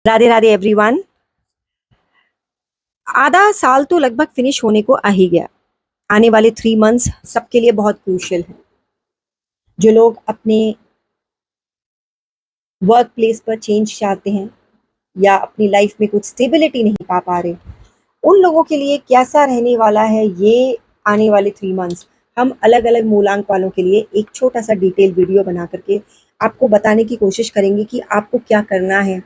Radhe Radhe everyone. आधा साल तो लगभग फिनिश होने को आ ही गया। आने वाले 3 मंथ्स सबके लिए बहुत क्रूशियल हैं। जो लोग अपने वर्क प्लेस पर चेंज चाहते हैं या अपनी लाइफ में कुछ स्टेबिलिटी नहीं पा रहे, उन लोगों के लिए कैसा रहने वाला है ये आने वाले 3 मंथ्स, हम अलग अलग मूलांक वालों के लिए एक छोटा सा डिटेल वीडियो बना करके आपको बताने की कोशिश करेंगे कि आपको क्या करना है,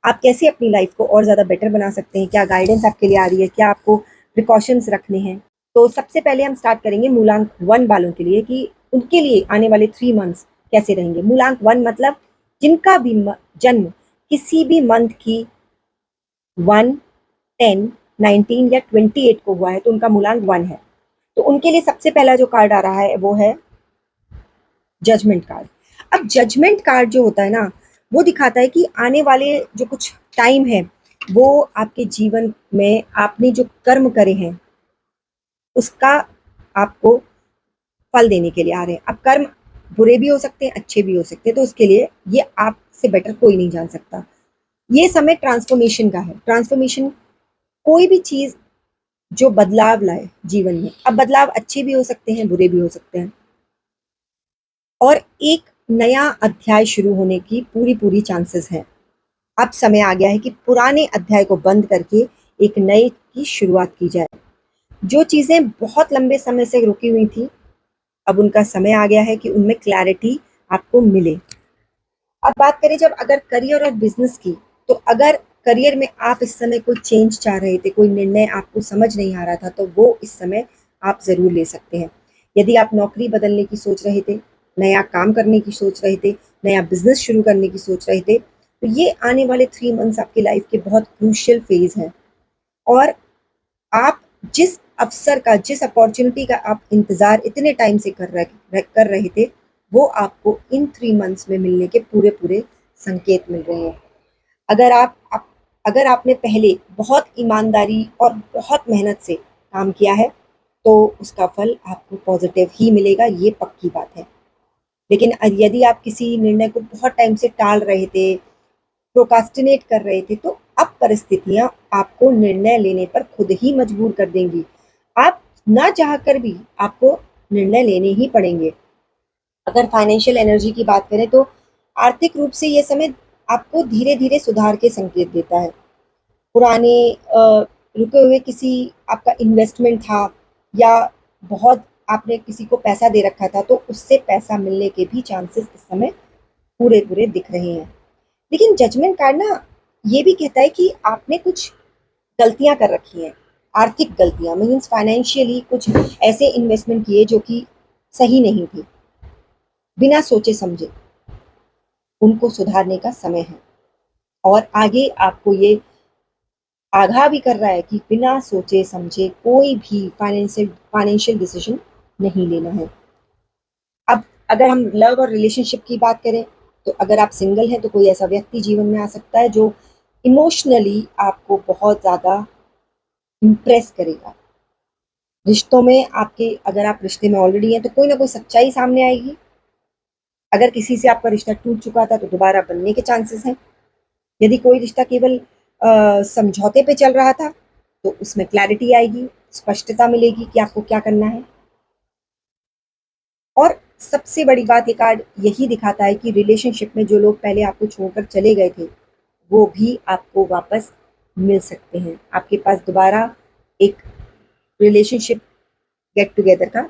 आप कैसे अपनी लाइफ को और ज़्यादा बेटर बना सकते हैं, क्या गाइडेंस आपके लिए आ रही है, क्या आपको प्रिकॉशंस रखने हैं। तो सबसे पहले हम स्टार्ट करेंगे मूलांक 1 वालों के लिए कि उनके लिए आने वाले 3 मंथ्स कैसे रहेंगे। मूलांक 1 मतलब जिनका भी जन्म किसी भी मंथ की 1, 10, 19 या 28 को हुआ है तो उनका मूलांक 1 है। तो उनके लिए सबसे पहला जो कार्ड आ रहा है वो है जजमेंट कार्ड। अब जजमेंट कार्ड जो होता है ना, वो दिखाता है कि आने वाले जो कुछ टाइम है वो आपके जीवन में आपने जो कर्म करे हैं उसका आपको फल देने के लिए आ रहे हैं। अब कर्म बुरे भी हो सकते हैं, अच्छे भी हो सकते हैं, तो उसके लिए ये आपसे बेटर कोई नहीं जान सकता। ये समय ट्रांसफॉर्मेशन का है। ट्रांसफॉर्मेशन कोई भी चीज जो बदलाव लाए जीवन में। अब बदलाव अच्छे भी हो सकते हैं, बुरे भी हो सकते हैं, और एक नया अध्याय शुरू होने की पूरी पूरी चांसेस हैं। अब समय आ गया है कि पुराने अध्याय को बंद करके एक नए की शुरुआत की जाए। जो चीजें बहुत लंबे समय से रुकी हुई थी, अब उनका समय आ गया है कि उनमें क्लैरिटी आपको मिले। अब बात करें जब अगर करियर और बिजनेस की, तो अगर करियर में आप इस समय कोई चेंज चाह रहे थे, कोई निर्णय आपको समझ नहीं आ रहा था, तो वो इस समय आप ज़रूर ले सकते हैं। यदि आप नौकरी बदलने की सोच रहे थे, नया काम करने की सोच रहे थे, नया बिजनेस शुरू करने की सोच रहे थे, तो ये आने वाले 3 मंथ्स आपकी लाइफ के बहुत क्रूशियल फेज हैं। और आप जिस अवसर का, जिस अपॉर्चुनिटी का आप इंतज़ार इतने टाइम से कर रहे थे, वो आपको इन 3 मंथ्स में मिलने के पूरे पूरे संकेत मिल रहे हैं। अगर अगर आपने पहले बहुत ईमानदारी और बहुत मेहनत से काम किया है, तो उसका फल आपको पॉजिटिव ही मिलेगा, ये पक्की बात है। लेकिन यदि आप किसी निर्णय को बहुत टाइम से टाल रहे थे, प्रोकास्टिनेट कर रहे थे, तो अब परिस्थितियां आपको निर्णय लेने पर खुद ही मजबूर कर देंगी। आप ना चाह कर भी आपको निर्णय लेने ही पड़ेंगे। अगर फाइनेंशियल एनर्जी की बात करें तो आर्थिक रूप से ये समय आपको धीरे धीरे सुधार के संकेत देता है। पुराने रुके हुए किसी आपका इन्वेस्टमेंट था, या बहुत आपने किसी को पैसा दे रखा था, तो उससे पैसा मिलने के भी चांसेस इस समय पूरे पूरे दिख रहे हैं। लेकिन जजमेंट कार्ड ना ये भी कहता है कि आपने कुछ गलतियां कर रखी हैं। आर्थिक गलतियां मीन्स फाइनेंशियली कुछ ऐसे इन्वेस्टमेंट किए जो कि सही नहीं थी, बिना सोचे समझे। उनको सुधारने का समय है। और आगे आपको ये आगाह भी कर रहा है कि बिना सोचे समझे कोई भी फाइनेंशियल डिसीजन नहीं लेना है। अब अगर हम लव और रिलेशनशिप की बात करें, तो अगर आप सिंगल हैं तो कोई ऐसा व्यक्ति जीवन में आ सकता है जो इमोशनली आपको बहुत ज़्यादा इम्प्रेस करेगा। रिश्तों में आपके, अगर आप रिश्ते में ऑलरेडी हैं तो कोई ना कोई सच्चाई सामने आएगी। अगर किसी से आपका रिश्ता टूट चुका था तो दोबारा बनने के चांसेस हैं। यदि कोई रिश्ता केवल समझौते पे चल रहा था, तो उसमें क्लैरिटी आएगी, स्पष्टता मिलेगी कि आपको क्या करना है। और सबसे बड़ी बात ये कार्ड यही दिखाता है कि रिलेशनशिप में जो लोग पहले आपको छोड़कर चले गए थे, वो भी आपको वापस मिल सकते हैं। आपके पास दोबारा एक रिलेशनशिप गेट टुगेदर का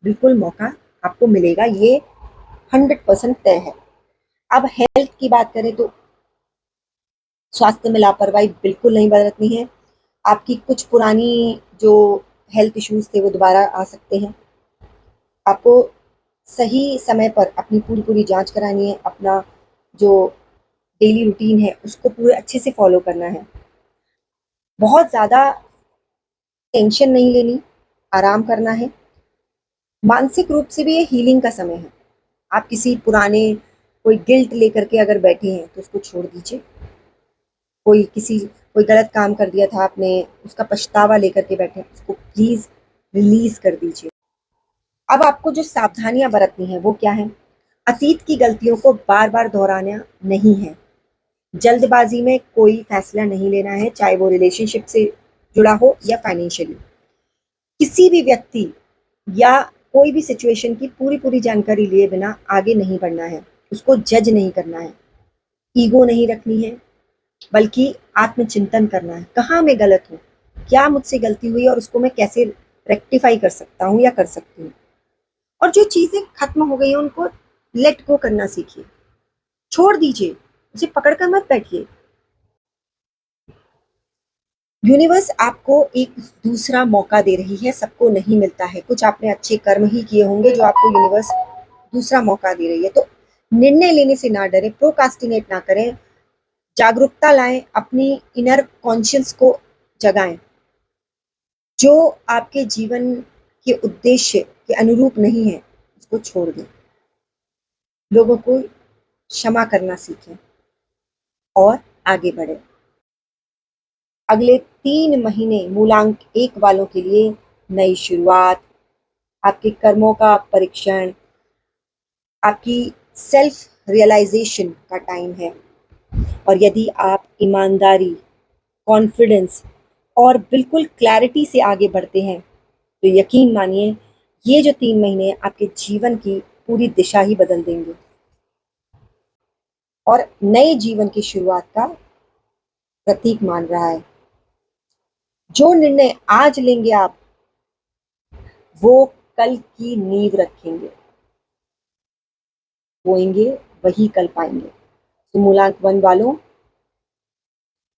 बिल्कुल मौका आपको मिलेगा, ये 100% तय है। अब हेल्थ की बात करें तो स्वास्थ्य में लापरवाही बिल्कुल नहीं बरतनी है। आपकी कुछ पुरानी जो हेल्थ इश्यूज थे वो दोबारा आ सकते हैं। आपको सही समय पर अपनी पूरी पूरी जांच करानी है। अपना जो डेली रूटीन है उसको पूरे अच्छे से फॉलो करना है। बहुत ज़्यादा टेंशन नहीं लेनी, आराम करना है। मानसिक रूप से भी ये हीलिंग का समय है। आप किसी पुराने कोई गिल्ट लेकर के अगर बैठे हैं तो उसको छोड़ दीजिए। कोई गलत काम कर दिया था आपने, उसका पछतावा लेकर के बैठे हैं, उसको प्लीज रिलीज कर दीजिए। अब आपको जो सावधानियां बरतनी है वो क्या है? अतीत की गलतियों को बार बार दोहराना नहीं है। जल्दबाजी में कोई फैसला नहीं लेना है, चाहे वो रिलेशनशिप से जुड़ा हो या फाइनेंशियली। किसी भी व्यक्ति या कोई भी सिचुएशन की पूरी-पूरी जानकारी लिए बिना आगे नहीं बढ़ना है, उसको जज नहीं करना है, ईगो नहीं रखनी है, बल्कि आत्मचिंतन करना है। कहाँ मैं गलत हूँ? क्या मुझसे गलती हुई और उसको मैं कैसे रेक्टिफ़ाई कर सकता हूँ या कर सकती हूँ? और जो चीज़ें खत्म हो गई हैं, उनको लेट गो करना सीखिए। छोड़ दीजिए, उसे पकड़ कर मत बैठिए। यूनिवर्स आपको एक दूसरा मौका दे रही है, सबको नहीं मिलता है। कुछ आपने अच्छे कर्म ही किए होंगे जो आपको यूनिवर्स दूसरा मौका दे रही है। तो निर्णय लेने से ना डरें, प्रोक्रास्टिनेट ना करें, जागरूकता लाएँ, अपनी इनर कॉन्शियस को जगाएँ। जो आपके जीवन के उद्देश्य के अनुरूप नहीं है, उसको छोड़ दें। लोगों को क्षमा करना सीखें और आगे बढ़ें। अगले 3 महीने मूलांक 1 वालों के लिए नई शुरुआत, आपके कर्मों का परीक्षण, आपकी सेल्फ रियलाइजेशन का टाइम है। और यदि आप ईमानदारी, कॉन्फिडेंस और बिल्कुल क्लैरिटी से आगे बढ़ते हैं, तो यकीन मानिए ये जो 3 महीने आपके जीवन की पूरी दिशा ही बदल देंगे और नए जीवन की शुरुआत का प्रतीक मान रहा है। जो निर्णय आज लेंगे आप, वो कल की नींव रखेंगे। बोएंगे, वही कल पाएंगे। तो मूलांक 1 वालों,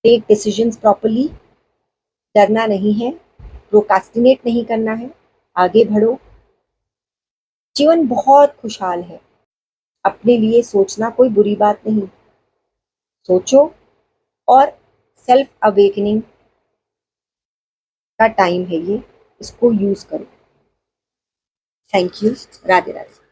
टेक डिसीजंस प्रॉपर्ली, डरना नहीं है, प्रोक्रास्टिनेट नहीं करना है, आगे बढ़ो। जीवन बहुत खुशहाल है। अपने लिए सोचना कोई बुरी बात नहीं। सोचो और सेल्फ अवेकनिंग का टाइम है ये, इसको यूज़ करो। Thank you. राधे राधे।